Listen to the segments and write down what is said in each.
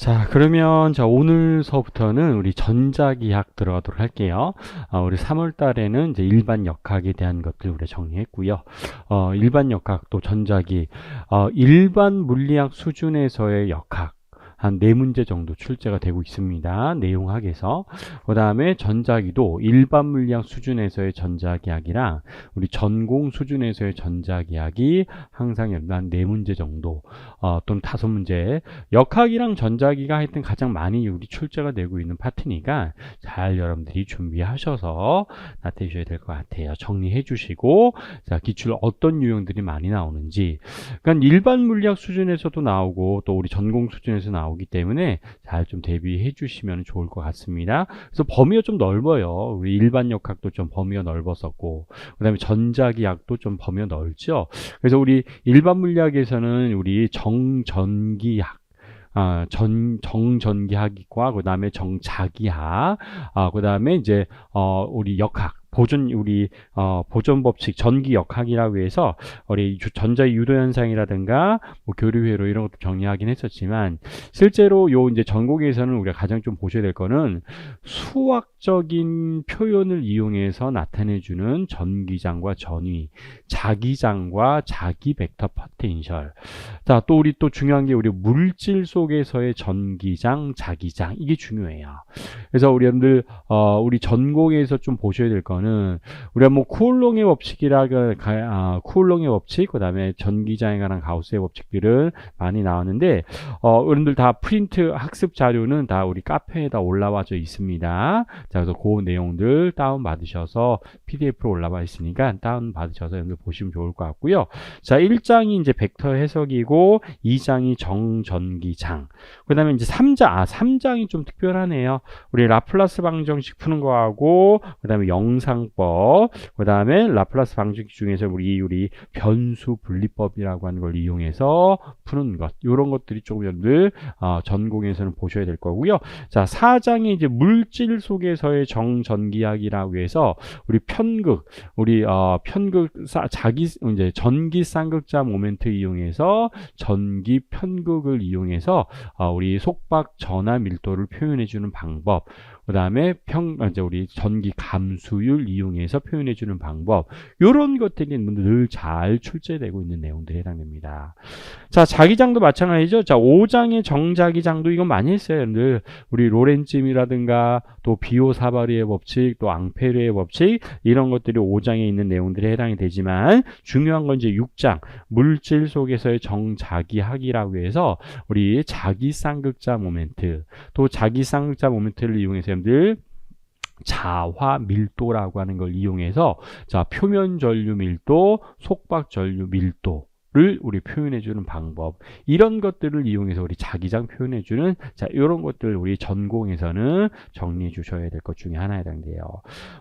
자, 그러면 오늘서부터는 우리 전자기학 들어가도록 할게요. 우리 3월 달에는 이제 일반 역학에 대한 것들 우리 정리했고요. 일반 역학 또 전자기, 일반 물리학 수준에서의 역학 한 4문제 정도 출제가 되고 있습니다. 내용학에서. 그 다음에 전자기도 일반 물리학 수준에서의 전자기학이랑 우리 전공 수준에서의 전자기학이 항상 한 4문제 정도, 또는 5문제. 역학이랑 전자기가 하여튼 가장 많이 우리 출제가 되고 있는 파트니까 잘 여러분들이 준비하셔서 나타주셔야 될 것 같아요. 정리해 주시고, 자, 기출 어떤 유형들이 많이 나오는지. 그러니까 일반 물리학 수준에서도 나오고 또 우리 전공 수준에서 나오기 때문에 잘 좀 대비해 주시면 좋을 것 같습니다. 그래서 범위가 좀 넓어요. 우리 일반 역학도 좀 범위가 넓었었고, 그 다음에 전자기학도 좀 범위가 넓죠. 그래서 우리 일반 물리학에서는 우리 정전기학, 정전기학과 그 다음에 정자기학, 그 다음에 이제 우리 역학, 보존 법칙, 전기 역학이라고 해서 우리 전자 유도 현상이라든가 뭐 교류 회로 이런 것도 정리하긴 했었지만, 실제로 요 이제 전공에서는 우리가 가장 좀 보셔야 될 거는 수학적인 표현을 이용해서 나타내주는 전기장과 전위, 자기장과 자기 벡터 포텐셜. 자, 또 우리 또 중요한 게 우리 물질 속에서의 전기장, 자기장, 이게 중요해요. 그래서 우리 여러분들 우리 전공에서 좀 보셔야 될 거는, 우리가 뭐 쿠올롱의 쿠올롱의 법칙, 그 다음에 전기장에 관한 가우스의 법칙들은 많이 나왔는데, 여러분들 다 프린트 학습 자료는 다 우리 카페에다 올라와져 있습니다. 자, 그래서 그 내용들 다운 받으셔서 PDF로 올라와 있으니까 다운 받으셔서 여러분들 보시면 좋을 것 같고요. 자, 1장이 이제 벡터 해석이고 2장이 정전기장. 그 다음에 이제 3장이 좀 특별하네요. 우리 라플라스 방정식 푸는 거하고, 그 다음에 영상법, 그 다음에 라플라스 방정식 중에서 우리 변수 분리법이라고 하는 걸 이용해서 푸는 것, 이런 것들이 조금 여러분들 전공에서는 보셔야 될 거고요. 자, 4장이 이제 물질 속에서의 정전기학이라고 해서 우리 편극, 이제 전기 쌍극자 모멘트 이용해서 전기 편극을 이용해서 우리 속박 전하 밀도를 표현해 주는 방법, 그 다음에 이제 우리 전기 감수율 이용해서 표현해 주는 방법, 이런 것들이 늘 잘 출제되고 있는 내용들에 해당됩니다. 자, 자기장도 마찬가지죠. 자, 5장의 정자기장도 이건 많이 했어요, 여러분들. 우리 로렌츠임이라든가 또 비오사바리의 법칙, 또 앙페르의 법칙, 이런 것들이 5장에 있는 내용들에 해당이 되지만, 중요한 건 이제 6장 물질 속에서의 정자기학이라고 해서 우리 자기 쌍극자 모멘트, 또 자기 쌍극자 모멘트를 이용해서 여러분들 자화 밀도라고 하는 걸 이용해서, 자, 표면 전류 밀도, 속박 전류 밀도를 우리 표현해주는 방법, 이런 것들을 이용해서 우리 자기장 표현해주는, 자, 이런 것들 우리 전공에서는 정리해 주셔야 될 것 중에 하나에 해당돼요.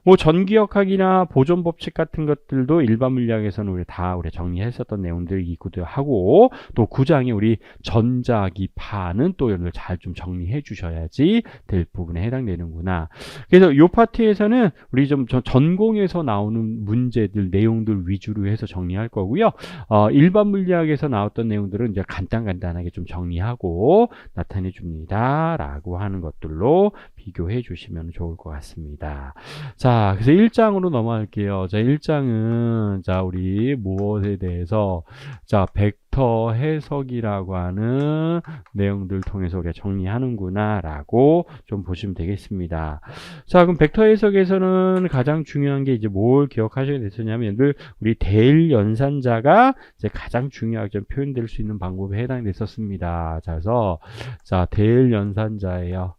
뭐 전기역학이나 보존법칙 같은 것들도 일반 물리학에서는 우리 정리했었던 내용들이기도 하고, 또 9장이 우리 전자기파는 또 여러분들 잘 좀 정리해 주셔야지 될 부분에 해당되는구나. 그래서 이 파트에서는 우리 좀 전공에서 나오는 문제들, 내용들 위주로 해서 정리할 거고요. 일반 물리학에서 나왔던 내용들은 이제 간단하게 좀 정리하고 나타내 줍니다 라고 하는 것들로 비교해 주시면 좋을 것 같습니다. 자, 그래서 1장으로 넘어갈게요. 자, 1장은 자, 우리 무엇에 대해서, 자, 벡터 해석이라고 하는 내용들 통해서 우리가 정리하는구나 라고 좀 보시면 되겠습니다. 자, 그럼 벡터 해석에서는 가장 중요한 게 이제 뭘 기억하셔야 됐었냐면, 우리 대일연산자가 이제 가장 중요하게 좀 표현될 수 있는 방법에 해당됐었습니다. 자, 그래서 자, 대일연산자예요.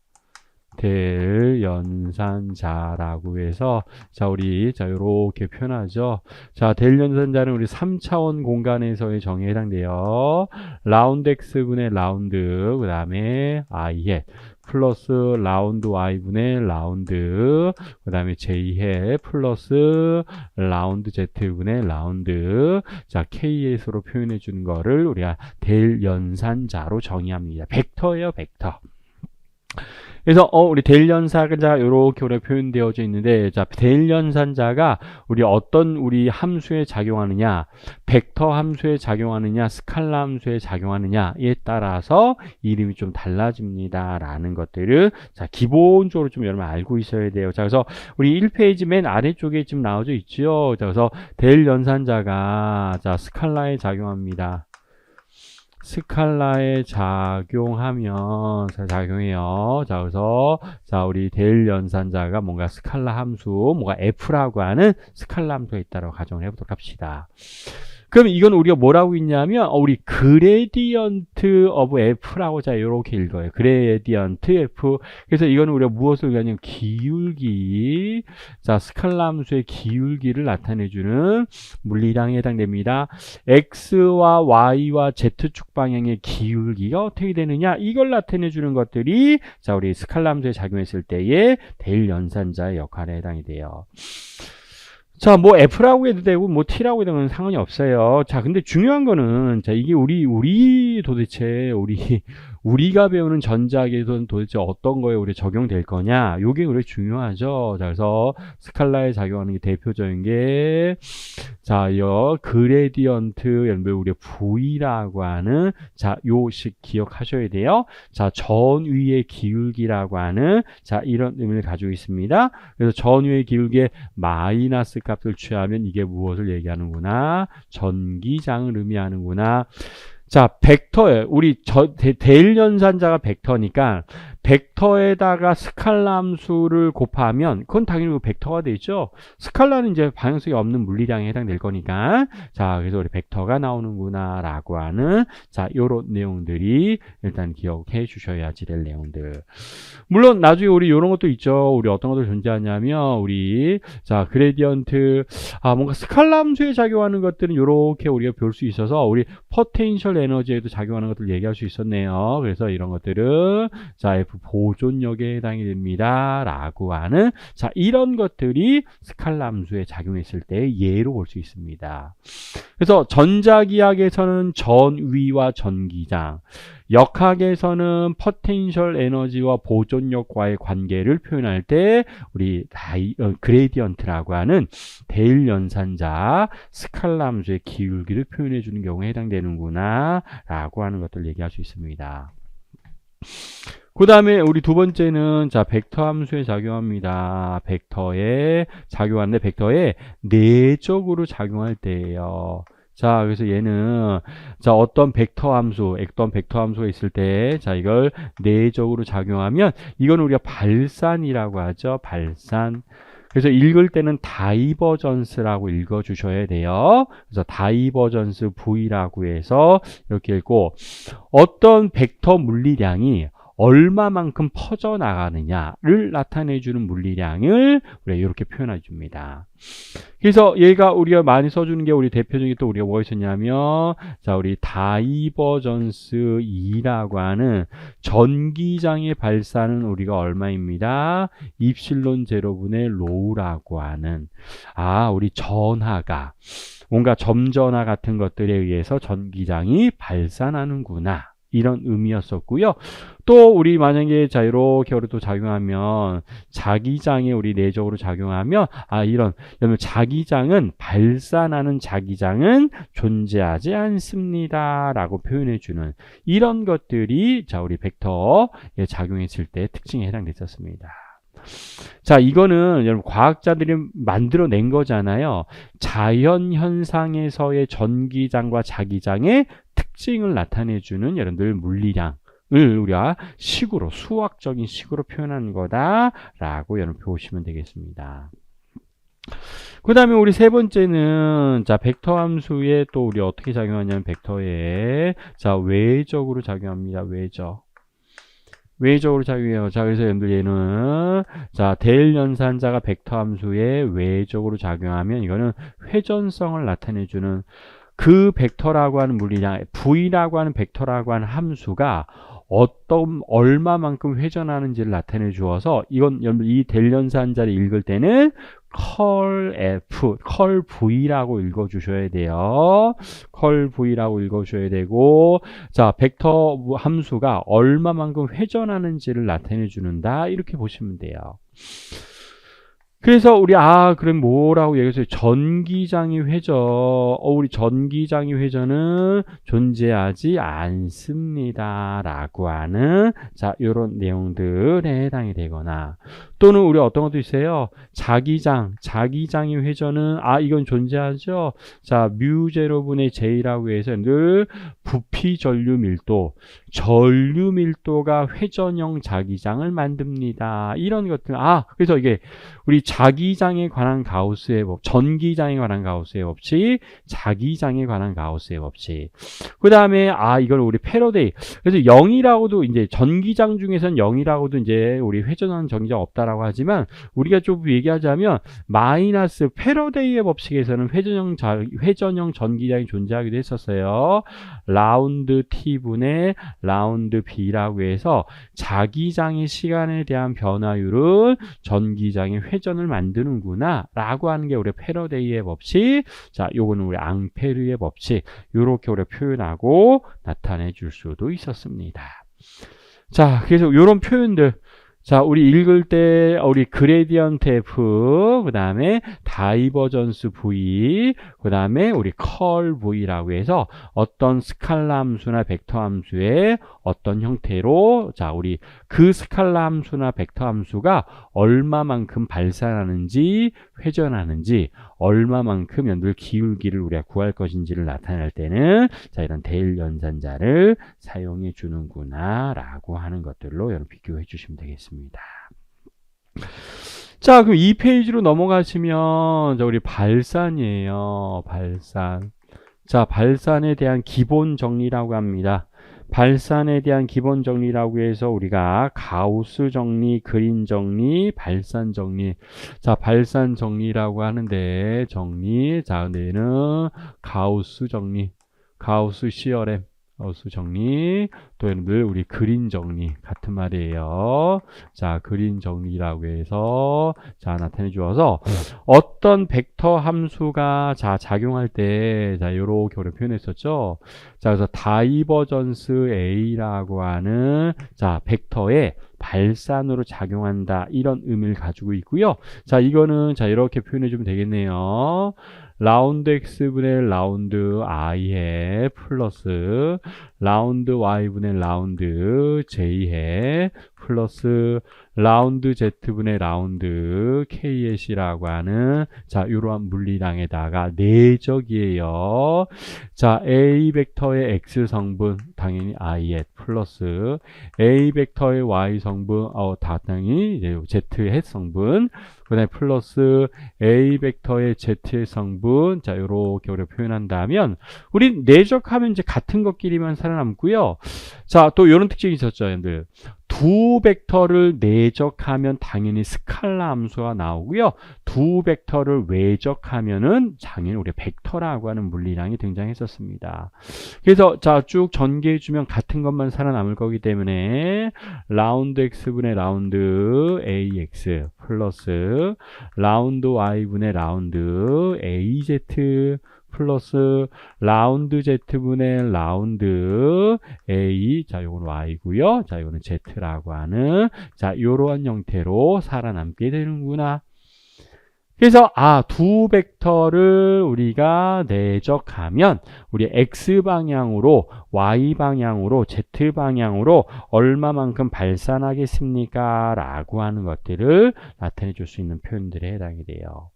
대일연산자라고 해서, 자, 우리 요렇게 표현하죠. 자, 대일연산자는 우리 3차원 공간에서의 정의에 해당돼요. 라운드 x분의 라운드, 그 다음에 i 플러스 라운드 y분의 라운드, 그 다음에 j 플러스 라운드 z분의 라운드, 자, ks로 표현해 주는 거를 우리가 대일연산자로 정의합니다. 벡터예요, 벡터. 그래서 우리 대일연산자 이렇게 우리가 표현되어져 있는데, 자, 대일연산자가 우리 어떤 우리 함수에 작용하느냐, 벡터 함수에 작용하느냐, 스칼라 함수에 작용하느냐에 따라서 이름이 좀 달라집니다라는 것들을 자, 기본적으로 좀 여러분 알고 있어야 돼요. 자, 그래서 우리 1페이지 맨 아래쪽에 지금 나와져 있죠. 자, 그래서 대일연산자가 자, 스칼라에 작용합니다. 스칼라에 작용하면 작용해요. 자, 그래서 자, 우리 대일연산자가 뭔가 스칼라 함수, 뭔가 f라고 하는 스칼라 함수가 있다고 가정을 해보도록 합시다. 그럼 이건 우리가 뭐라고 있냐면 우리 그레디언트 오브 f라고 자 이렇게 읽어요. 그레디언트 f. 그래서 이거는 우리가 무엇을 의하냐면 기울기, 자 스칼라 함수의 기울기를 나타내주는 물리량에 해당됩니다. x와 y와 z축 방향의 기울기가 어떻게 되느냐, 이걸 나타내주는 것들이 자 우리 스칼라 함수에 작용했을 때의 대일연산자의 역할에 해당이 돼요. 자, 뭐 F라고 해도 되고 뭐 T라고 해도 되는 상관이 없어요. 자, 근데 중요한 거는 자, 이게 도대체 우리가 배우는 전자계에서는 도대체 어떤 거에 우리 적용될 거냐? 요게 우리 중요하죠. 자, 그래서 스칼라에 작용하는 게 대표적인 게 자, 그레디언트 연배 우리 V라고 하는 자, 요식 기억하셔야 돼요. 자, 전위의 기울기라고 하는 자, 이런 의미를 가지고 있습니다. 그래서 전위의 기울기에 마이너스 값을 취하면 이게 무엇을 얘기하는구나? 전기장을 의미하는구나. 자, 벡터에 우리 대일연산자가 벡터니까 벡터에다가 스칼라 함수를 곱하면 그건 당연히 벡터가 되죠. 스칼라는 이제 방향성이 없는 물리량에 해당될 거니까. 자, 그래서 우리 벡터가 나오는구나 라고 하는 자, 요런 내용들이 일단 기억해 주셔야지 될 내용들. 물론 나중에 우리 요런 것도 있죠. 우리 어떤 것들 존재하냐면 우리 자, 그레디언트 뭔가 스칼라 함수에 작용하는 것들은 요렇게 우리가 볼 수 있어서 우리 포텐셜 에너지에도 작용하는 것들 얘기할 수 있었네요. 그래서 이런 것들은 자, F 보존력에 해당이 됩니다. 라고 하는 자, 이런 것들이 스칼라 함수에 작용했을 때 예로 볼 수 있습니다. 그래서 전자기학에서는 전위와 전기장, 역학에서는 포텐셜 에너지와 보존력과의 관계를 표현할 때 우리 그레디언트라고 하는 대일연산자 스칼라 함수의 기울기를 표현해 주는 경우에 해당되는구나 라고 하는 것들을 얘기할 수 있습니다. 그 다음에 우리 두 번째는 자, 벡터 함수에 작용합니다. 벡터에 작용하는데 벡터에 내적으로 작용할 때예요. 자, 그래서 얘는 자, 어떤 벡터 함수가 있을 때 자, 이걸 내적으로 작용하면 이건 우리가 발산이라고 하죠. 발산. 그래서 읽을 때는 다이버전스라고 읽어주셔야 돼요. 그래서 다이버전스 V라고 해서 이렇게 읽고 어떤 벡터 물리량이 얼마만큼 퍼져나가느냐를 나타내주는 물리량을 우리가 이렇게 표현해 줍니다. 그래서 얘가 우리가 많이 써주는 게 우리 대표적인 또 우리가 뭐 있었냐면 자, 우리 다이버전스 E라고 하는 전기장의 발산은 우리가 얼마입니다? 입실론 제로분의 로우라고 하는 우리 전하가 뭔가 점전하 같은 것들에 의해서 전기장이 발산하는구나. 이런 의미였었고요. 또 우리 만약에 자 이렇게 또 작용하면 자기장에 우리 내적으로 작용하면 이런 자기장은 발산하는 자기장은 존재하지 않습니다라고 표현해 주는 이런 것들이 자 우리 벡터에 작용했을 때 특징에 해당됐었습니다. 자, 이거는 여러분 과학자들이 만들어낸 거잖아요. 자연 현상에서의 전기장과 자기장의 특징을 나타내주는 여러분들 물리량을 우리가 식으로 수학적인 식으로 표현한 거다라고 여러분 보시면 되겠습니다. 그 다음에 우리 세 번째는 자 벡터 함수에 또 우리 어떻게 작용하냐면 벡터에 자 외적으로 작용합니다. 외적으로 작용해요. 자, 그래서 여러분들 얘는 자 대일연산자가 벡터 함수에 외적으로 작용하면 이거는 회전성을 나타내주는 그 벡터라고 하는 물리량 V라고 하는 벡터라고 하는 함수가 얼마만큼 회전하는지를 나타내 주어서 이건 이 대일연산자를 읽을 때는 컬 F, 컬 V라고 읽어주셔야 돼요. 컬 V라고 읽어주셔야 되고, 자, 벡터 함수가 얼마만큼 회전하는지를 나타내 주는다. 이렇게 보시면 돼요. 그래서 우리 그럼 뭐라고 얘기했어요? 전기장의 회전. 우리 전기장의 회전은 존재하지 않습니다. 라고 하는 자, 요런 내용들에 해당이 되거나 또는 우리 어떤 것도 있어요. 자기장의 회전은 이건 존재하죠. 자, 뮤0분의 J라고 해서 늘 부피 전류 밀도가 회전형 자기장을 만듭니다. 이런 것들. 그래서 이게 우리 자기장에 관한 가우스의 법, 전기장에 관한 가우스의 법칙, 자기장에 관한 가우스의 법칙. 그 다음에 이걸 우리 패러데이. 그래서 0이라고도 이제 전기장 중에서는 0이라고도 이제 우리 회전하는 전기장 없다라고 하지만 우리가 좀 얘기하자면 마이너스 패러데이의 법칙에서는 회전형 전기장이 존재하기도 했었어요. 라운드 T분의 라운드 B라고 해서 자기장의 시간에 대한 변화율은 전기장의 회전을 만드는구나 라고 하는 게 우리 패러데이의 법칙. 자, 요거는 우리 앙페르의 법칙. 요렇게 우리 표현하고 나타내 줄 수도 있었습니다. 자, 그래서 요런 표현들. 자, 우리 읽을 때 우리 그레디언트 F, 그 다음에 다이버전스 V, 그 다음에 우리 컬 V라고 해서 어떤 스칼라 함수나 벡터 함수의 어떤 형태로 자, 우리 그 스칼라 함수나 벡터 함수가 얼마만큼 발산하는지 회전하는지 얼마만큼 연들 기울기를 우리가 구할 것인지를 나타낼 때는 자, 이런 데일 연산자를 사용해 주는구나 라고 하는 것들로 여러분 비교해 주시면 되겠습니다. 자, 그럼 이 페이지로 넘어가시면 우리 발산이에요. 발산. 자, 발산에 대한 기본 정리라고 합니다. 발산에 대한 기본 정리라고 해서 우리가 가우스 정리, 그린 정리, 발산 정리. 자, 발산 정리라고 하는데 정리. 자, 근데는 가우스 정리, 가우스 CRM. 가우스 정리, 또 여러분들 우리 그린 정리 같은 말이에요. 자, 그린 정리라고 해서 자, 나타내 주어서 어떤 벡터 함수가 자, 작용할 때 자, 요렇게 우리 표현했었죠. 자, 그래서 다이버전스 A라고 하는 자, 벡터의 발산으로 작용한다. 이런 의미를 가지고 있고요. 자, 이거는 자, 이렇게 표현해 주면 되겠네요. 라운드 x분의 라운드 i해 플러스 라운드 y분의 라운드 j해 플러스 라운드 z분의 라운드 k해이라고 하는 자, 이러한 물리량에다가 내적이에요. 자, a 벡터의 x 성분 당연히 i해 플러스 a 벡터의 y 성분 당연히 z의 성분 그 다음에 플러스 a 벡터의 z의 성분 자, 요렇게 우리가 표현한다면 우리 내적하면 이제 같은 것끼리만 살아남고요. 자, 또 이런 특징이 있었죠, 여러분들. 두 벡터를 내적하면 당연히 스칼라 함수가 나오고요. 두 벡터를 외적하면은 당연히 우리 벡터라고 하는 물리량이 등장했었습니다. 그래서 자, 쭉 전개해주면 같은 것만 살아남을 거기 때문에 라운드 x분의 라운드 ax 플러스 라운드 y분의 라운드 az 플러스 라운드 z분의 라운드 a 자, 요건 y고요. 자, 요거는 z라고 하는 자, 요러한 형태로 살아남게 되는구나. 그래서 두 벡터를 우리가 내적하면 우리 x방향으로 y방향으로 z방향으로 얼마만큼 발산하겠습니까? 라고 하는 것들을 나타내 줄 수 있는 표현들에 해당이 돼요.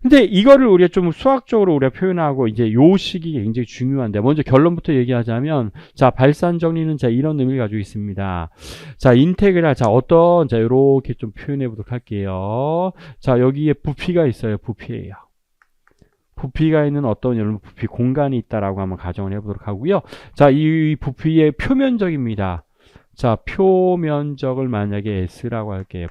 근데 이거를 우리가 좀 수학적으로 우리가 표현하고 이제 요 식이 굉장히 중요한데 먼저 결론부터 얘기하자면 자, 발산 정리는 자, 이런 의미를 가지고 있습니다. 자, 인테그랄 자, 어떤 자, 요렇게 좀 표현해 보도록 할게요. 자, 여기에 부피가 있어요. 부피예요. 부피가 있는 어떤 여러분 부피 공간이 있다라고 한번 가정을 해보도록 하고요. 자, 이 부피의 표면적입니다. 자, 표면적을 만약에 S라고 할게요.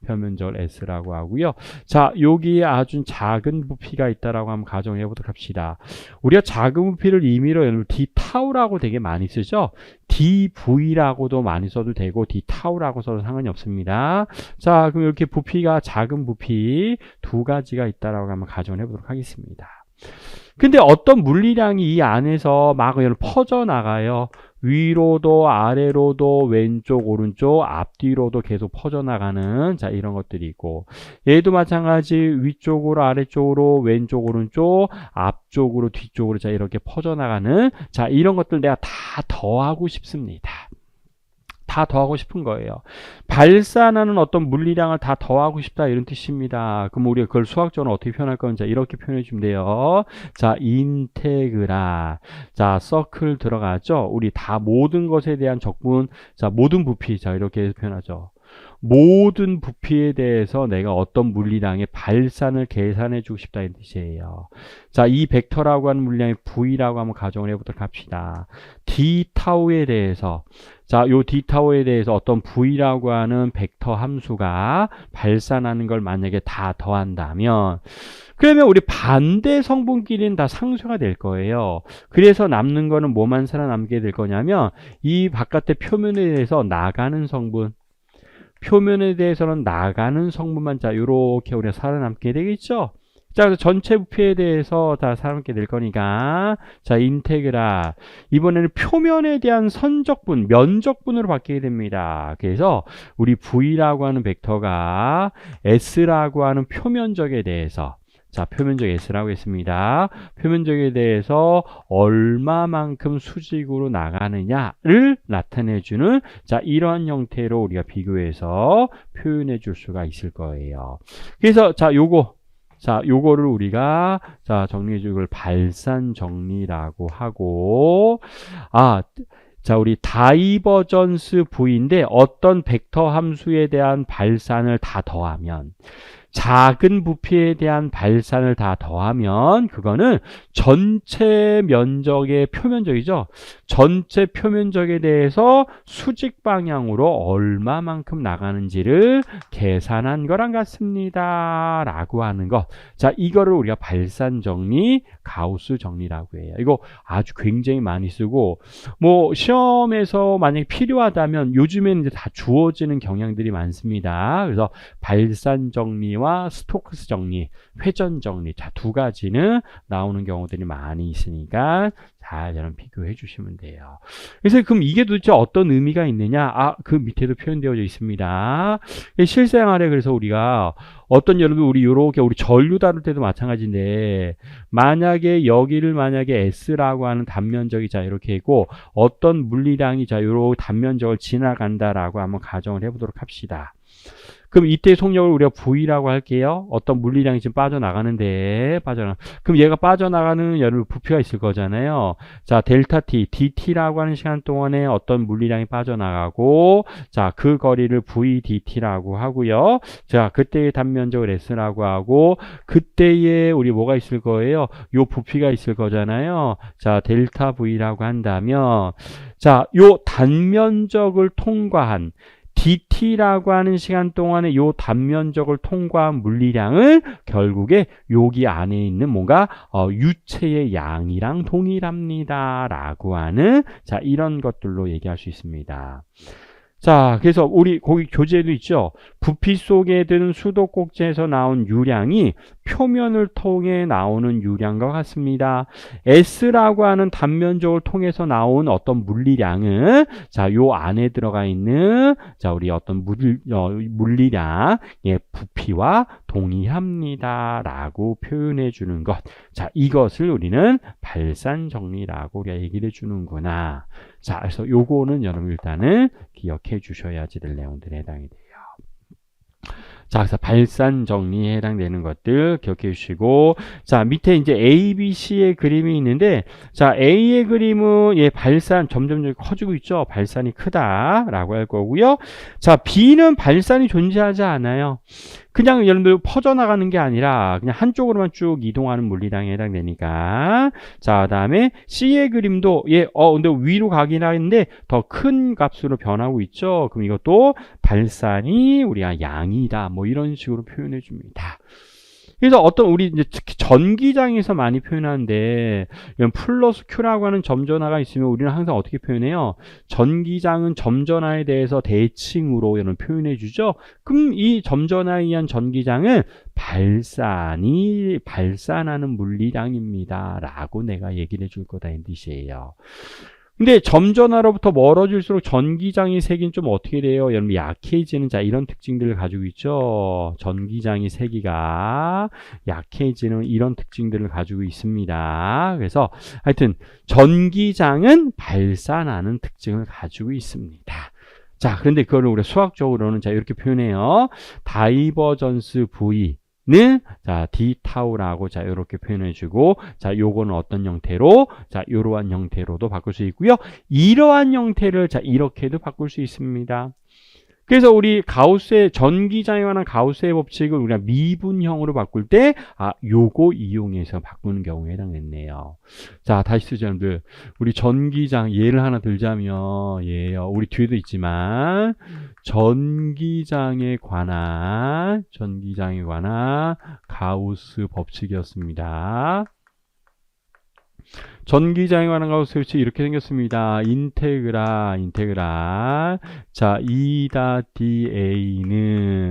표면적을 S라고 하고요. 자, 여기에 아주 작은 부피가 있다라고 한번 가정해 보도록 합시다. 우리가 작은 부피를 임의로 D 타우라고 되게 많이 쓰죠. dV라고도 많이 써도 되고 d타우라고 써도 상관이 없습니다. 자, 그럼 이렇게 부피가 작은 부피 두 가지가 있다라고 한번 가정을 해보도록 하겠습니다. 근데 어떤 물리량이 이 안에서 막 퍼져나가요. 위로도 아래로도 왼쪽 오른쪽 앞뒤로도 계속 퍼져나가는 자 이런 것들이 있고, 얘도 마찬가지 위쪽으로 아래쪽으로 왼쪽 오른쪽 앞쪽으로 뒤쪽으로 자 이렇게 퍼져나가는 자 이런 것들 내가 다 더하고 싶습니다. 다 더하고 싶은 거예요. 발산하는 어떤 물리량을 다 더하고 싶다 이런 뜻입니다. 그럼 우리가 그걸 수학적으로 어떻게 표현할 건지 이렇게 표현해 주면 돼요. 자, 인테그랄. 자, 서클 들어가죠. 우리 다 모든 것에 대한 적분. 자, 모든 부피. 자, 이렇게 해서 표현하죠. 모든 부피에 대해서 내가 어떤 물리량의 발산을 계산해 주고 싶다 이 뜻이에요. 자, 이 벡터라고 하는 물량의 V라고 한번 가정을 해보도록 합시다. d타우에 대해서 자, 요 d타우에 대해서 어떤 V라고 하는 벡터 함수가 발산하는 걸 만약에 다 더한다면 그러면 우리 반대 성분끼리는 다 상쇄가 될 거예요. 그래서 남는 거는 뭐만 살아남게 될 거냐면 이 바깥의 표면에 대해서 나가는 성분, 표면에 대해서는 나가는 성분만 자 요렇게 우리가 살아남게 되겠죠. 자, 그래서 전체 부피에 대해서 다 살아남게 될 거니까 자 인테그랄 이번에는 표면에 대한 선적분, 면적분으로 바뀌게 됩니다. 그래서 우리 V라고 하는 벡터가 S라고 하는 표면적에 대해서 자, 표면적 S라고 했습니다. 표면적에 대해서 얼마만큼 수직으로 나가느냐를 나타내주는 자, 이러한 형태로 우리가 비교해서 표현해 줄 수가 있을 거예요. 그래서 자, 요거를 우리가 자, 정리해 줄 걸 발산 정리라고 하고 자, 우리 다이버전스 V인데 어떤 벡터 함수에 대한 발산을 다 더하면 작은 부피에 대한 발산을 다 더하면 그거는 전체 면적의 표면적이죠. 전체 표면적에 대해서 수직 방향으로 얼마만큼 나가는지를 계산한 거랑 같습니다. 라고 하는 것. 자, 이거를 우리가 발산 정리, 가우스 정리라고 해요. 이거 아주 굉장히 많이 쓰고 뭐 시험에서 만약에 필요하다면 요즘에는 이제 다 주어지는 경향들이 많습니다. 그래서 발산 정리와 스토크스 정리, 회전 정리 자, 두 가지는 나오는 경우들이 많이 있으니까 잘 여러분 비교해 주시면 돼요. 그래서 그럼 이게 도대체 어떤 의미가 있느냐? 그 밑에도 표현되어 있습니다. 실생활에 그래서 우리가 어떤 여러분 우리 요렇게 우리 전류 다룰 때도 마찬가지인데 만약에 여기를 만약에 S라고 하는 단면적이 자 이렇게 있고 어떤 물리량이 자 요런 단면적을 지나간다라고 한번 가정을 해보도록 합시다. 그럼 이때 속력을 우리가 V라고 할게요. 어떤 물리량이 지금 빠져나가는데, 그럼 얘가 빠져나가는 여러 부피가 있을 거잖아요. 자, 델타 T, dt라고 하는 시간 동안에 어떤 물리량이 빠져나가고, 자, 그 거리를 VdT라고 하고요. 자, 그때의 단면적을 S라고 하고, 그때에 우리 뭐가 있을 거예요? 요 부피가 있을 거잖아요. 자, 델타 V라고 한다면, 자, 요 단면적을 통과한 dt라고 하는 시간 동안에 요 단면적을 통과한 물리량을 결국에 여기 안에 있는 뭔가 유체의 양이랑 동일합니다. 라고 하는 자 이런 것들로 얘기할 수 있습니다. 자, 그래서 우리 거기 교재에도 있죠. 부피 속에 든 수도꼭지에서 나온 유량이 표면을 통해 나오는 유량과 같습니다. S라고 하는 단면적을 통해서 나온 어떤 물리량은 자, 요 안에 들어가 있는 자, 우리 어떤 물리량의 부피와 동의합니다. 라고 표현해 주는 것. 자, 이것을 우리는 발산 정리라고 우리가 얘기를 해 주는구나. 자, 그래서 요거는 여러분 일단은 기억해 주셔야지 될 내용들에 해당이 돼요. 자, 그래서 발산 정리에 해당되는 것들 기억해 주시고, 자, 밑에 이제 A, B, C의 그림이 있는데, 자, A의 그림은 발산 점점 커지고 있죠. 발산이 크다라고 할 거고요. 자, B는 발산이 존재하지 않아요. 그냥 여러분들 퍼져나가는 게 아니라 그냥 한쪽으로만 쭉 이동하는 물리량에 해당되니까. 자, 그다음에 C의 그림도 근데 위로 가긴 하는데 더 큰 값으로 변하고 있죠. 그럼 이것도 발산이 우리가 양이다. 뭐 이런 식으로 표현해 줍니다. 그래서 어떤 우리 이제 특히 전기장에서 많이 표현하는데 이런 플러스 Q라고 하는 점전화가 있으면 우리는 항상 어떻게 표현해요? 전기장은 점전화에 대해서 대칭으로 이런 표현해 주죠. 그럼 이 점전화에 의한 전기장은 발산하는 물리량입니다. 라고 내가 얘기를 해줄 거다 이 뜻이에요. 근데 점전화로부터 멀어질수록 전기장의 색이 좀 어떻게 돼요? 여러분 약해지는 자 이런 특징들을 가지고 있죠. 전기장의 세기가 약해지는 이런 특징들을 가지고 있습니다. 그래서 하여튼 전기장은 발산하는 특징을 가지고 있습니다. 자, 그런데 그걸 우리가 수학적으로는 자 이렇게 표현해요. 다이버전스 V 는 자 d 타우라고 자 이렇게 표현해 주고 자 요거는 어떤 형태로 자 이러한 형태로도 바꿀 수 있고요. 이러한 형태를 자 이렇게도 바꿀 수 있습니다. 그래서 우리 가우스의 전기장에 관한 가우스의 법칙을 우리가 미분형으로 바꿀 때 요거 이용해서 바꾸는 경우에 해당됐네요. 자, 다시 쓰죠, 여러분들. 우리 전기장 예를 하나 들자면 예요. 우리 뒤에도 있지만 전기장에 관한 가우스 법칙이었습니다. 전기장에 관한 가우스 법칙이 이렇게 생겼습니다. 인테그랄. 자, E.dA는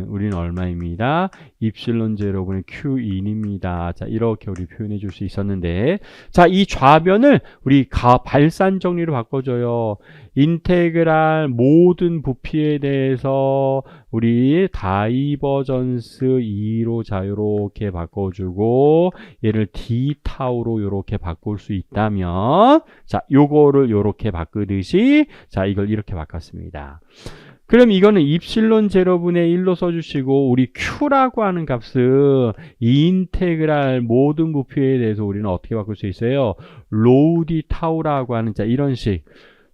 우리는 얼마입니다? 입실론 제로분의 Q2입니다. 자, 이렇게 우리 표현해 줄 수 있었는데, 자, 이 좌변을 우리 발산 정리로 바꿔줘요. 인테그랄 모든 부피에 대해서 우리 다이버전스 2로 자, 요렇게 바꿔주고, 얘를 D 타우로 요렇게 바꿀 수 있다면, 자, 요거를 요렇게 바꾸듯이, 자, 이걸 이렇게 바꿨습니다. 그럼 이거는 입실론 제로분의 1로 써주시고 우리 Q라고 하는 값은 인테그랄 모든 부피에 대해서 우리는 어떻게 바꿀 수 있어요? 로우 D 타우라고 하는 자 이런 식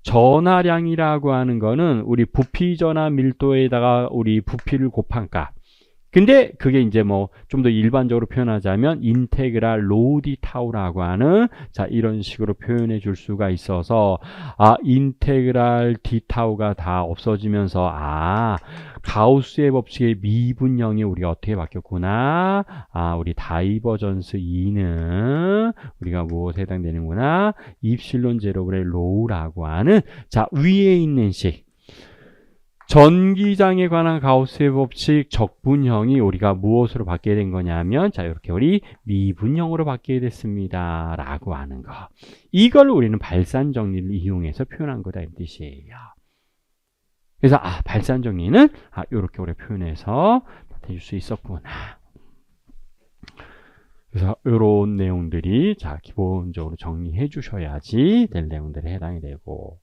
전하량이라고 하는 거는 우리 부피 전하 밀도에다가 우리 부피를 곱한 값. 근데 그게 이제 뭐 좀 더 일반적으로 표현하자면 인테그랄 로우 D 타우라고 하는 자 이런 식으로 표현해 줄 수가 있어서 인테그랄 D 타우가 다 없어지면서 가우스의 법칙의 미분형이 우리가 어떻게 바뀌었구나. 우리 다이버전스 2는 우리가 무엇에 해당되는구나. 입실론 제로분의 로우라고 하는 자 위에 있는 식 전기장에 관한 가우스의 법칙 적분형이 우리가 무엇으로 바뀌게 된 거냐면 자 이렇게 우리 미분형으로 바뀌게 됐습니다. 라고 하는 거. 이걸 우리는 발산 정리를 이용해서 표현한 거다 이 뜻이에요. 그래서 발산 정리는 이렇게 우리 표현해서 해줄 수 있었구나. 그래서 이런 내용들이 자 기본적으로 정리해 주셔야지 될 내용들에 해당이 되고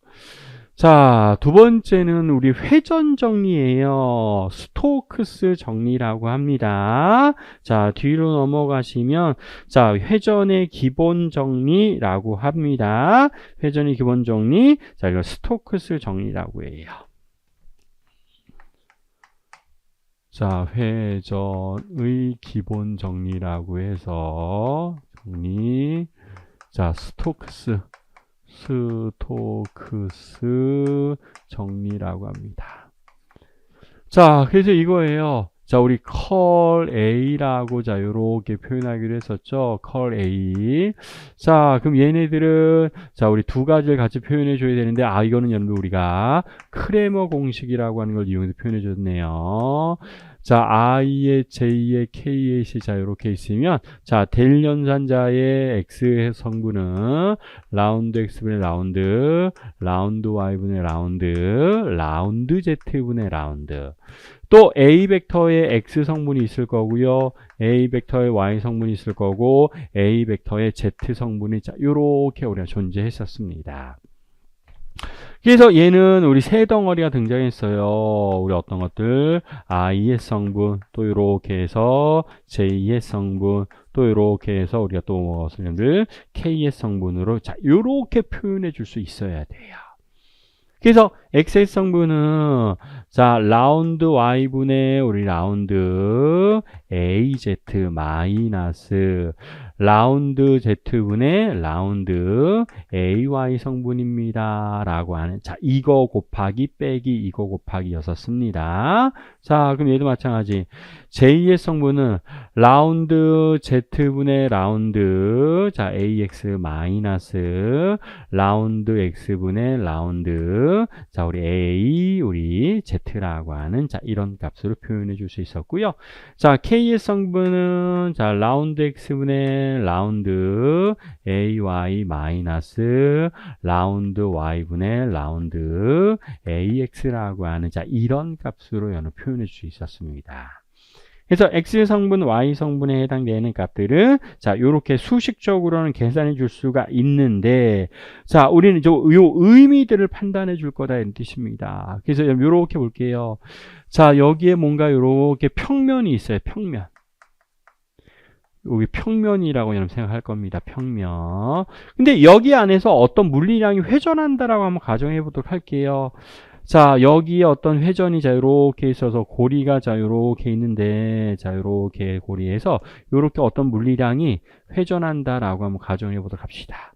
자, 두 번째는 우리 회전 정리예요. 스토크스 정리라고 합니다. 자, 뒤로 넘어가시면 자, 회전의 기본 정리라고 합니다. 회전의 기본 정리. 자, 이거 스토크스 정리라고 해요. 자, 회전의 기본 정리라고 해서 정리. 자, 스토크스 정리라고 합니다. 자, 그래서 이거예요. 자, 우리 컬 A라고 자, 요렇게 표현하기로 했었죠. 컬 A. 자, 그럼 얘네들은 자, 우리 두 가지를 같이 표현해 줘야 되는데 이거는 여러분 우리가 크레머 공식이라고 하는 걸 이용해서 표현해 줬네요. 자, I의 J의 K의 C 자 이렇게 있으면 자, 델 연산자의 X의 성분은 라운드 X분의 라운드 Y분의 라운드 Z분의 라운드 또 A 벡터의 X 성분이 있을 거고요. A 벡터의 Y 성분이 있을 거고 A 벡터의 Z 성분이 자, 요렇게 우리가 존재했었습니다. 그래서 얘는 우리 세 덩어리가 등장했어요. 우리 어떤 것들 I의 성분 또 이렇게 해서 J의 성분 또 이렇게 해서 우리가 또 무엇을 K의 성분으로 자 이렇게 표현해 줄 수 있어야 돼요. 그래서 X의 성분은 자 라운드 Y분의 우리 라운드 AZ 마이너스 라운드 Z분의 라운드 AY 성분입니다. 라고 하는, 자, 이거 곱하기 빼기 이거 곱하기였었습니다. 자, 그럼 얘도 마찬가지. J의 성분은 라운드 Z분의 라운드, 자, AX 마이너스 라운드 X분의 라운드, 자, 우리 A, 우리 Z라고 하는, 자, 이런 값으로 표현해 줄 수 있었고요. 자, K의 성분은, 자, 라운드 X분의 라운드 AY 마이너스 라운드 Y분의 라운드 AX라고 하는, 자, 이런 값으로 여는 표현해 줄 수 있었습니다. 그래서 X 성분, Y 성분에 해당되는 값들은, 자, 요렇게 수식적으로는 계산해 줄 수가 있는데, 자, 우리는 요 의미들을 판단해 줄 거다, 이런 뜻입니다. 그래서 요렇게 볼게요. 자, 여기에 뭔가 요렇게 평면이 있어요, 평면. 여기 평면이라고 여러분 생각할 겁니다. 평면. 근데 여기 안에서 어떤 물리량이 회전한다라고 한번 가정해 보도록 할게요. 자, 여기에 어떤 회전이 자, 요렇게 있어서 고리가 자, 요렇게 있는데, 자, 요렇게 고리에서 요렇게 어떤 물리량이 회전한다라고 한번 가정해 보도록 합시다.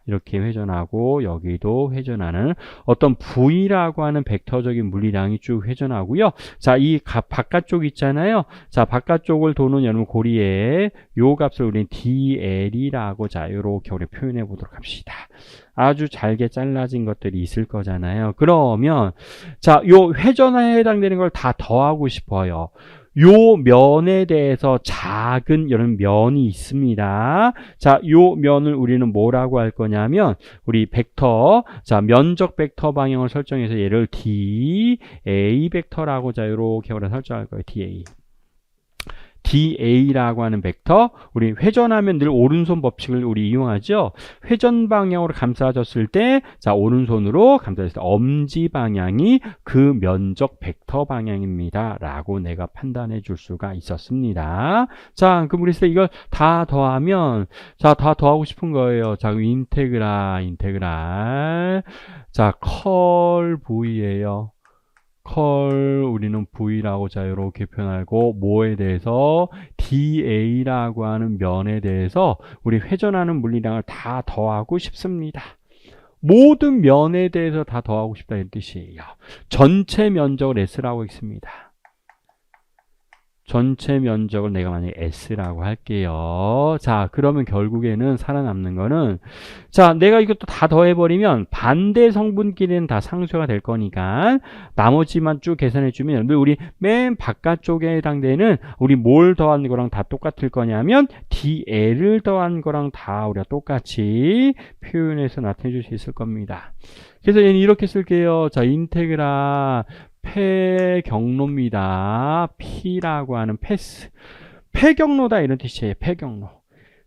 이렇게 회전하고 여기도 회전하는 어떤 V라고 하는 벡터적인 물리량이 쭉 회전하고요. 자, 이 바깥쪽 있잖아요. 자, 바깥쪽을 도는 여러분 고리에 요 값을 우리는 DL이라고 자, 요렇게 우리 표현해 보도록 합시다. 아주 잘게 잘라진 것들이 있을 거잖아요. 그러면 자, 요 회전에 해당되는 걸 다 더하고 싶어요. 요 면에 대해서 작은 이런 면이 있습니다. 자, 요 면을 우리는 뭐라고 할 거냐면 우리 벡터, 자, 면적 벡터 방향을 설정해서 얘를 DA 벡터라고 자, 요렇게 우리가 설정할 거예요. DA. DA라고 하는 벡터, 우리 회전하면 늘 오른손 법칙을 우리 이용하죠. 회전 방향으로 감싸졌을 때, 자, 오른손으로 감싸졌을 때 엄지 방향이 그 면적 벡터 방향입니다. 라고 내가 판단해 줄 수가 있었습니다. 자, 그럼 우리 이걸 다 더하면, 자, 다 더하고 싶은 거예요. 자, 인테그랄. 자, 컬 V예요. 컬 우리는 V라고 자 이렇게 표현하고 뭐에 대해서 DA라고 하는 면에 대해서 우리 회전하는 물리량을 다 더하고 싶습니다. 모든 면에 대해서 다 더하고 싶다 이런 뜻이에요. 전체 면적을 S라고 했습니다. 전체 면적을 내가 만약에 S라고 할게요. 자, 그러면 결국에는 살아남는 거는, 자, 내가 이것도 다 더해버리면 반대 성분끼리는 다 상쇄가 될 거니까 나머지만 쭉 계산해주면 우리 맨 바깥쪽에 해당되는 우리 뭘 더한 거랑 다 똑같을 거냐면 DL을 더한 거랑 다 우리가 똑같이 표현해서 나타내 줄 수 있을 겁니다. 그래서 얘는 이렇게 쓸게요. 자, 인테그랄 폐경로입니다. P라고 하는 패스. 폐경로다 이런 뜻이에요. 폐경로.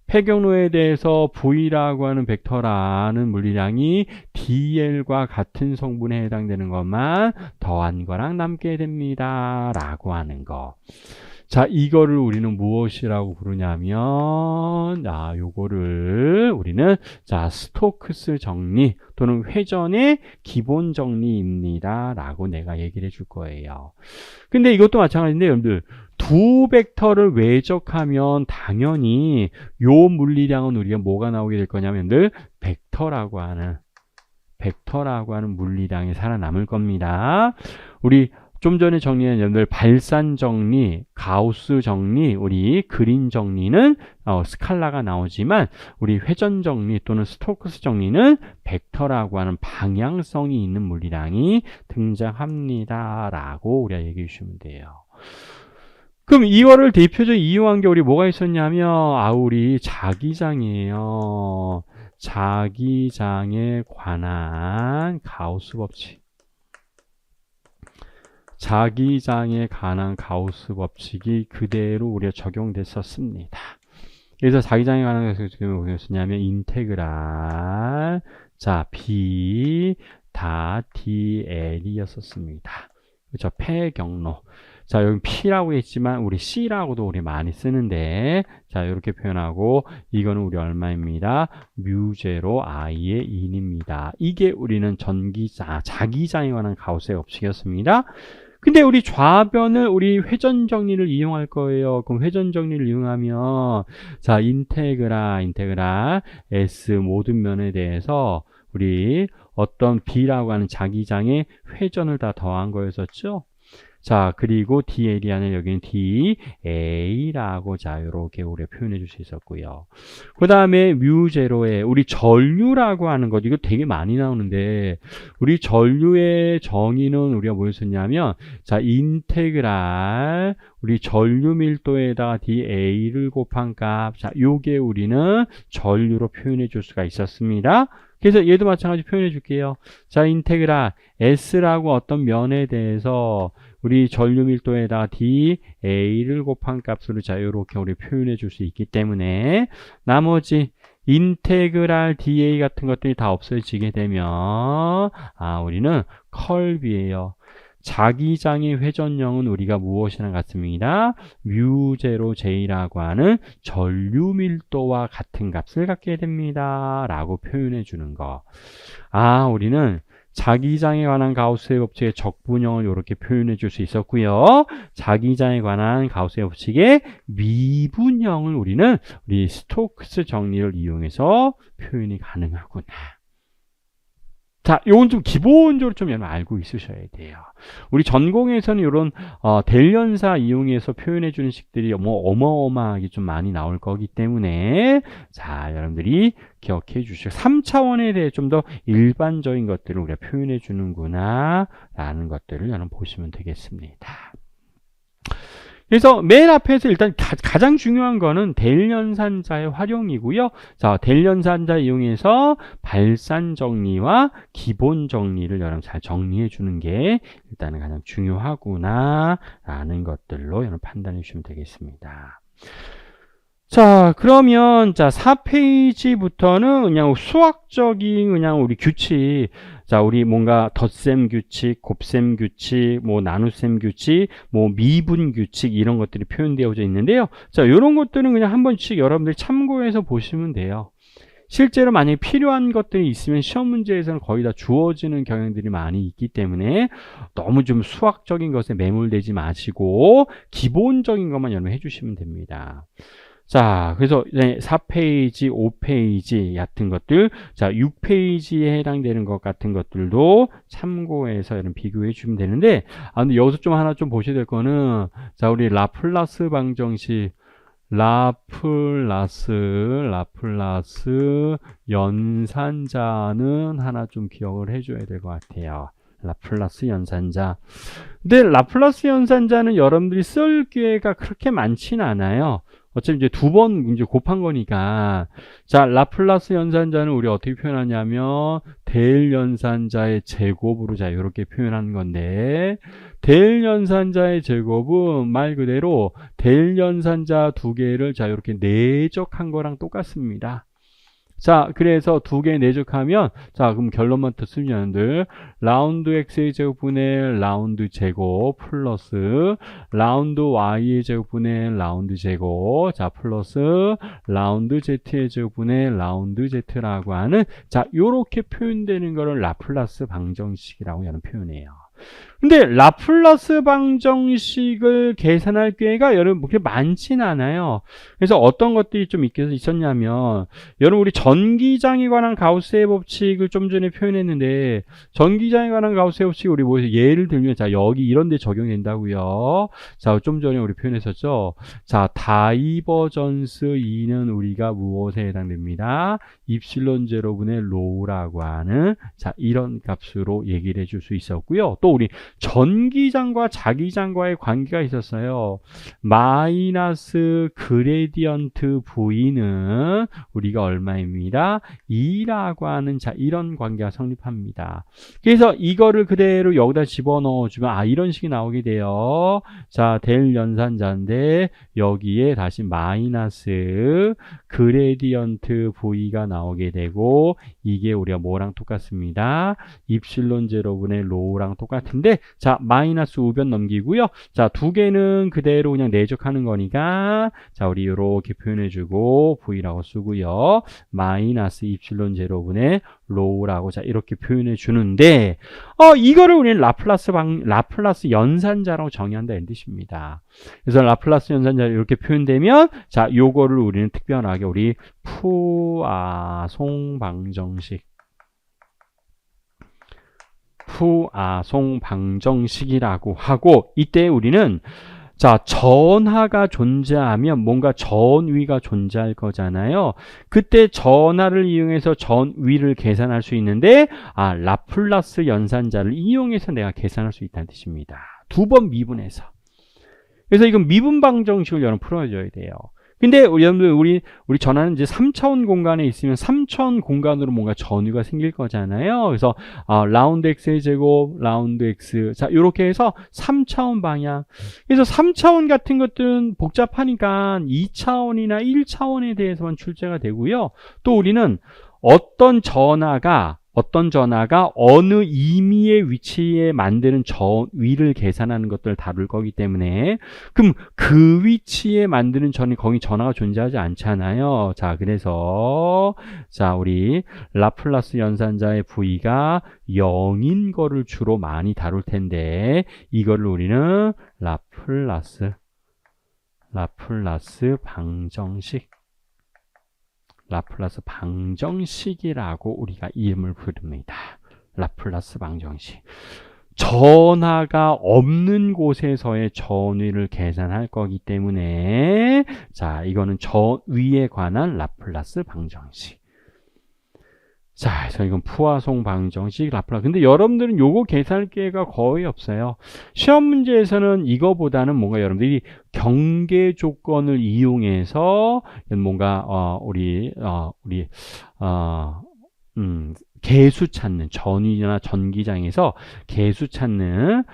폐경로에 대해서 V라고 하는 벡터라는 물리량이 DL과 같은 성분에 해당되는 것만 더한 거랑 남게 됩니다. 라고 하는 거. 자, 이거를 우리는 무엇이라고 부르냐면, 자, 요거를 우리는, 자, 스토크스 정리 또는 회전의 기본 정리입니다. 라고 내가 얘기를 해줄 거예요. 근데 이것도 마찬가지인데, 여러분들, 두 벡터를 외적하면 당연히 요 물리량은 우리가 뭐가 나오게 될 거냐면, 늘 벡터라고 하는 물리량이 살아남을 겁니다. 우리 좀 전에 정리한 여러분들 발산 정리, 가우스 정리, 우리 그린 정리는 스칼라가 나오지만 우리 회전 정리 또는 스토크스 정리는 벡터라고 하는 방향성이 있는 물리량이 등장합니다. 라고 우리가 얘기해 주시면 돼요. 그럼 이거를 대표적으로 이용한 게 우리 뭐가 있었냐면 우리 자기장이에요. 자기장에 관한 가우스 법칙. 자기장에 관한 가우스 법칙이 그대로 우리가 적용됐었습니다. 그래서 자기장에 관한 것을 뭐였냐면 인테그랄 자 B 다 DL이었었습니다. 그렇죠? 폐경로. 자, 여기 P라고 했지만 우리 C라고도 우리 많이 쓰는데 자, 이렇게 표현하고 이거는 우리 얼마입니다? 뮤제로 I의 2입니다. 이게 우리는 자기장에 관한 가우스의 법칙이었습니다. 근데 우리 좌변을 우리 회전 정리를 이용할 거예요. 그럼 회전 정리를 이용하면 자, 인테그랄 S 모든 면에 대해서 우리 어떤 B라고 하는 자기장의 회전을 다 더한 거였었죠. 자, 그리고 D 에리아는 여기는 DA라고 자, 요렇게 우리가 표현해 줄 수 있었고요. 그 다음에 뮤 제로에 우리 전류라고 하는 것, 이거 되게 많이 나오는데, 우리 전류의 정의는 우리가 뭐였었냐면, 자, 인테그랄, 우리 전류 밀도에다가 DA를 곱한 값, 자, 요게 우리는 전류로 표현해 줄 수가 있었습니다. 그래서 얘도 마찬가지 표현해 줄게요. 자, 인테그랄 S라고 어떤 면에 대해서 우리 전류 밀도에다가 DA를 곱한 값으로 자, 요렇게 우리 표현해 줄 수 있기 때문에 나머지 인테그랄 DA 같은 것들이 다 없어지게 되면 우리는 컬비예요. 자기장의 회전력은 우리가 무엇이랑 같습니다. 뮤제로 J라고 하는 전류 밀도와 같은 값을 갖게 됩니다. 라고 표현해 주는 거. 우리는 자기장에 관한 가우스의 법칙의 적분형을 이렇게 표현해 줄 수 있었고요. 자기장에 관한 가우스의 법칙의 미분형을 우리는 우리 스토크스 정리를 이용해서 표현이 가능하구나. 자, 요건 좀 기본적으로 좀 여러분 알고 있으셔야 돼요. 우리 전공에서는 이런 대련사 이용해서 표현해 주는 식들이 어마어마하게 좀 많이 나올 거기 때문에 자, 여러분들이 기억해 주시고 3차원에 대해 좀 더 일반적인 것들을 우리가 표현해 주는구나 라는 것들을 여러분 보시면 되겠습니다. 그래서 맨 앞에서 일단 가장 중요한 거는 델연산자의 활용이고요. 자, 델연산자 이용해서 발산 정리와 기본 정리를 여러분 잘 정리해 주는 게 일단은 가장 중요하구나 라는 것들로 여러분 판단해 주시면 되겠습니다. 자, 그러면 자 4페이지부터는 그냥 수학적인 그냥 우리 규칙, 자 우리 뭔가 덧셈 규칙, 곱셈 규칙, 뭐 나눗셈 규칙, 뭐 미분 규칙 이런 것들이 표현되어져 있는데요. 자, 이런 것들은 그냥 한 번씩 여러분들이 참고해서 보시면 돼요. 실제로 만약에 필요한 것들이 있으면 시험 문제에서는 거의 다 주어지는 경향들이 많이 있기 때문에 너무 좀 수학적인 것에 매몰되지 마시고 기본적인 것만 여러분 해주시면 됩니다. 자, 그래서 4페이지, 5페이지 같은 것들, 자, 6페이지에 해당되는 것 같은 것들도 참고해서 여러분 비교해 주시면 되는데, 근데 여기서 좀 하나 좀 보셔야 될 거는, 자, 우리 라플라스 방정식, 라플라스 연산자는 하나 좀 기억을 해줘야 될 것 같아요. 라플라스 연산자. 근데 라플라스 연산자는 여러분들이 쓸 기회가 그렇게 많지는 않아요. 어차피 이제 두 번 이제 곱한 거니까. 자, 라플라스 연산자는 우리 어떻게 표현하냐면, 델 연산자의 제곱으로 자, 이렇게 표현하는 건데, 델 연산자의 제곱은 말 그대로 델 연산자 두 개를 자, 이렇게 내적한 거랑 똑같습니다. 자, 그래서 두 개 내적하면, 자, 그럼 결론만 듣으면 여러분들, 라운드 x의 제곱분의 라운드 제곱, 플러스, 라운드 y의 제곱분의 라운드 제곱, 자, 플러스, 라운드 z의 제곱분의 라운드 z라고 하는, 자, 요렇게 표현되는 거를 라플라스 방정식이라고 여러분 표현해요. 근데 라플라스 방정식을 계산할 기회가 여러분 그렇게 많지는 않아요. 그래서 어떤 것들이 좀 있었냐면, 여러분 우리 전기장에 관한 가우스의 법칙을 좀 전에 표현했는데, 전기장에 관한 가우스의 법칙이 우리 뭐예요? 예를 들면, 자, 여기 이런 데 적용된다고요. 자, 좀 전에 우리 표현했었죠. 자, 다이버전스 E는 우리가 무엇에 해당됩니다? 입실론 제로분의 로우라고 하는, 자, 이런 값으로 얘기를 해줄 수 있었고요. 또 우리 전기장과 자기장과의 관계가 있었어요. 마이너스 그레디언트 V는 우리가 얼마입니다? 2라고 하는, 자, 이런 관계가 성립합니다. 그래서 이거를 그대로 여기다 집어넣어주면 이런 식이 나오게 돼요. 자, 델 연산자인데 여기에 다시 마이너스 그레디언트 V가 나오게 되고 이게 우리가 뭐랑 똑같습니다. 입실론 제로분의 로우랑 똑같은데 자 마이너스 우변 넘기고요. 자 두 개는 그대로 그냥 내적하는 거니까 자 우리 이렇게 표현해주고 V라고 쓰고요. 마이너스 입실론 제로분의 로우라고 자 이렇게 표현해 주는데 이거를 우리는 라플라스 연산자라고 정의한다는 뜻입니다. 그래서 라플라스 연산자 이렇게 표현되면 자 요거를 우리는 특별하게 우리 푸아송 방정식이라고 하고 이때 우리는 자, 전하가 존재하면 뭔가 전위가 존재할 거잖아요. 그때 전하를 이용해서 전위를 계산할 수 있는데 라플라스 연산자를 이용해서 내가 계산할 수 있다는 뜻입니다. 두 번 미분해서. 그래서 이건 미분 방정식을 여러분 풀어줘야 돼요. 근데 여러분들 우리 전하는 이제 3차원 공간에 있으면 3차원 공간으로 뭔가 전위가 생길 거잖아요. 그래서 라운드 x의 제곱, 라운드 x 자 이렇게 해서 3차원 방향. 그래서 3차원 같은 것들은 복잡하니까 2차원이나 1차원에 대해서만 출제가 되고요. 또 우리는 어떤 전하가 어느 임의의 위치에 만드는 전위를 계산하는 것들을 다룰 거기 때문에 그럼 그 위치에 만드는 거기 전하가 존재하지 않잖아요. 자, 그래서 자, 우리 라플라스 연산자의 V가 0인 거를 주로 많이 다룰 텐데 이거를 우리는 라플라스 방정식이라고 우리가 이름을 부릅니다. 라플라스 방정식. 전하가 없는 곳에서의 전위를 계산할 거기 때문에 자 이거는 전위에 관한 라플라스 방정식. 자, 그래서 이건 푸아송 방정식 라플라스. 근데 여러분들은 요거 계산할 기회가 거의 없어요. 시험 문제에서는 이거보다는 뭔가 여러분들이 경계 조건을 이용해서 뭔가 개수 찾는 전위나 전기장에서 개수 찾는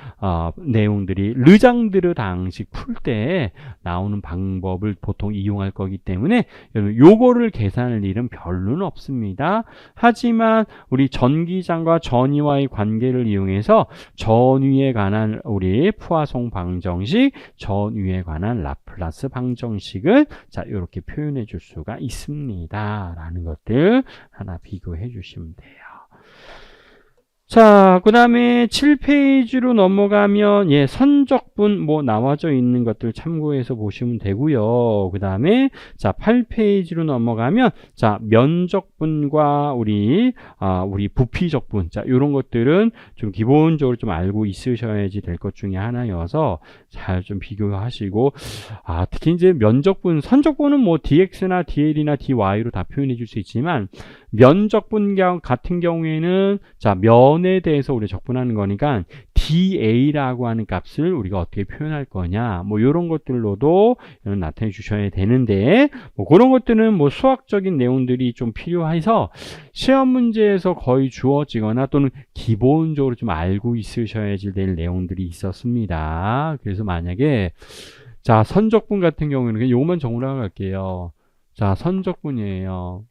내용들이 르장드르 방식 풀 때 나오는 방법을 보통 이용할 거기 때문에 요거를 계산할 일은 별로는 없습니다. 하지만 우리 전기장과 전위와의 관계를 이용해서 전위에 관한 우리 푸아송 방정식, 전위에 관한 라플라스 방정식을 자 이렇게 표현해 줄 수가 있습니다. 라는 것들 하나 비교해 주시면 돼요. 자, 그 다음에 7페이지로 넘어가면 선적분 나와져 있는 것들 참고해서 보시면 되고요. 그 다음에 자 8페이지로 넘어가면 자 면적분과 우리 부피적분 자 이런 것들은 좀 기본적으로 좀 알고 있으셔야지 될 것 중에 하나여서 잘 좀 비교하시고 특히 이제 면적분 선적분은 dx나 dl이나 dy로 다 표현해 줄 수 있지만 면적분 같은 경우에는 자 면에 대해서 우리 적분하는 거니까 da라고 하는 값을 우리가 어떻게 표현할 거냐 이런 것들로도 나타내 주셔야 되는데 그런 것들은 수학적인 내용들이 좀 필요해서 시험 문제에서 거의 주어지거나 또는 기본적으로 좀 알고 있으셔야지 될 내용들이 있었습니다. 그래서 만약에 자 선적분 같은 경우에는 그냥 요것만 정리하고 갈게요. 자 선적분이에요.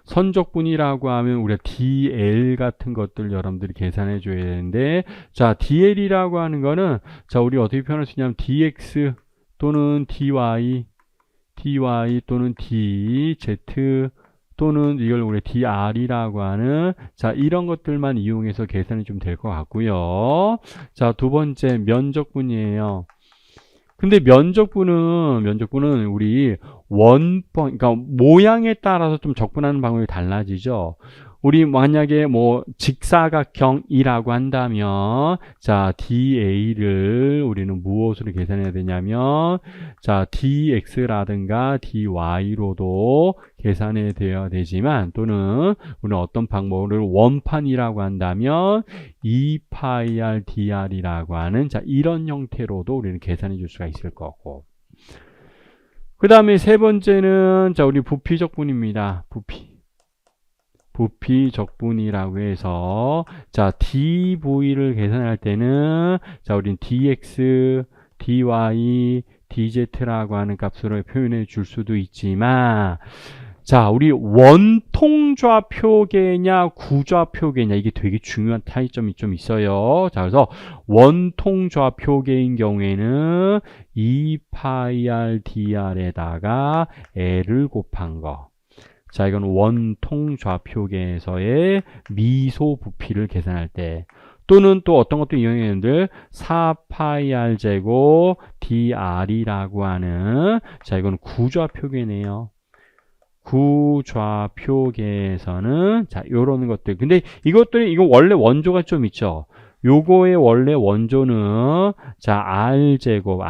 선적분이라고 하면 우리가 DL 같은 것들 여러분들이 계산해 줘야 되는데 자 DL이라고 하는 거는 자 우리 어떻게 표현할 수 있냐면 DX 또는 DY 또는 DZ 또는 이걸 우리 DR이라고 하는 자 이런 것들만 이용해서 계산이 좀 될 것 같고요. 자 두 번째 면적분이에요. 근데 면적분은 우리 그러니까 모양에 따라서 좀 적분하는 방법이 달라지죠. 우리 만약에 직사각형이라고 한다면 자 DA를 우리는 무엇으로 계산해야 되냐면 자 DX라든가 DY로도 계산해야 되어야 되지만 또는 우리는 어떤 방법을 원판이라고 한다면 2πr dr이라고 하는 자 이런 형태로도 우리는 계산해 줄 수가 있을 거고 그 다음에 세 번째는 자 우리 부피적분입니다. 부피적분이라고 해서 자 dv를 계산할 때는 자 우린 dx, dy, DZ라고 하는 값으로 표현해 줄 수도 있지만, 자, 우리 원통좌표계냐 구좌표계냐 이게 되게 중요한 차이점이 좀 있어요. 자, 그래서 원통좌표계인 경우에는 2파이r dr에다가 l을 곱한 거. 자, 이건 원통좌표계에서의 미소 부피를 계산할 때, 또는 또 어떤 것도 이용했는데 4파이r 제곱 dr이라고 하는, 자, 이건 구좌표계네요. 구좌표계에서는 자, 요런 것들. 근데 이것들이 이거 원래 원조가 좀 있죠. 요거의 원래 원조는 자, r제곱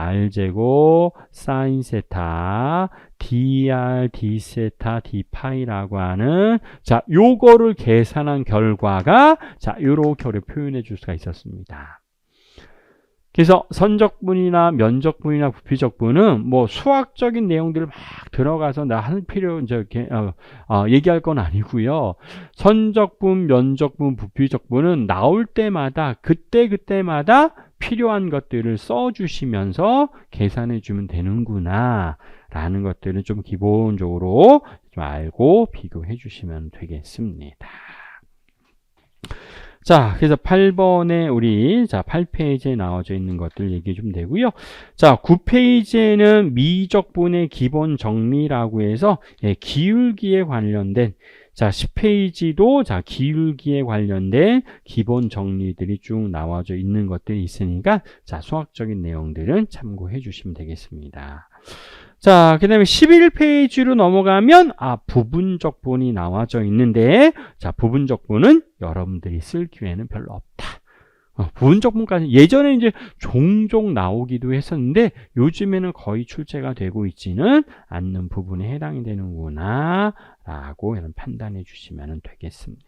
사인 세타 dr d 세타 d 파이라고 하는, 자, 요거를 계산한 결과가 자, 요렇게 표현해 줄 수가 있었습니다. 그래서 선적분이나 면적분이나 부피적분은 뭐 수학적인 내용들을 막 들어가서 나 할 필요 이제 얘기할 건 아니고요. 선적분, 면적분, 부피적분은 나올 때마다 그때마다 필요한 것들을 써주시면서 계산해 주면 되는구나 라는 것들은 좀 기본적으로 좀 알고 비교해 주시면 되겠습니다. 자, 그래서 8번에 우리, 자, 8페이지에 나와져 있는 것들 얘기해 주면 되고요. 자, 9페이지에는 미적분의 기본 정리라고 해서, 예, 기울기에 관련된, 자, 10페이지도, 자, 기울기에 관련된 기본 정리들이 쭉 나와져 있는 것들이 있으니까, 자, 수학적인 내용들은 참고해 주시면 되겠습니다. 자, 그 다음에 11페이지로 넘어가면, 부분적분이 나와져 있는데, 자, 부분적분은 여러분들이 쓸 기회는 별로 없다. 부분적분까지 예전에 이제 종종 나오기도 했었는데, 요즘에는 거의 출제가 되고 있지는 않는 부분에 해당이 되는구나, 라고 판단해 주시면 되겠습니다.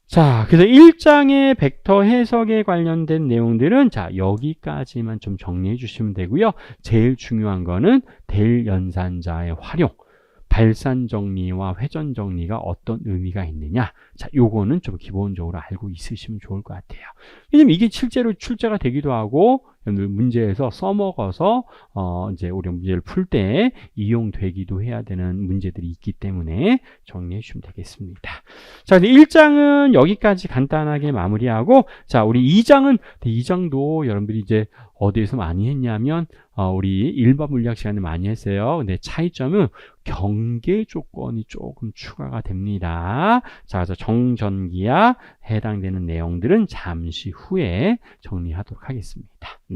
자, 그래서 1장의 벡터 해석에 관련된 내용들은 자, 여기까지만 좀 정리해 주시면 되고요. 제일 중요한 거는 델 연산자의 활용, 발산 정리와 회전 정리가 어떤 의미가 있느냐. 자, 요거는 좀 기본적으로 알고 있으시면 좋을 것 같아요. 왜냐면 이게 실제로 출제가 되기도 하고, 문제에서 써먹어서, 이제 우리 문제를 풀 때 이용되기도 해야 되는 문제들이 있기 때문에 정리해 주시면 되겠습니다. 자, 1장은 여기까지 간단하게 마무리하고, 자, 우리 2장도 여러분들이 이제 어디에서 많이 했냐면, 우리 일반 물리학 시간에 많이 했어요. 근데 차이점은 경계 조건이 조금 추가가 됩니다. 자, 그래서 정전기와 해당되는 내용들은 잠시 후에 정리하도록 하겠습니다. 네.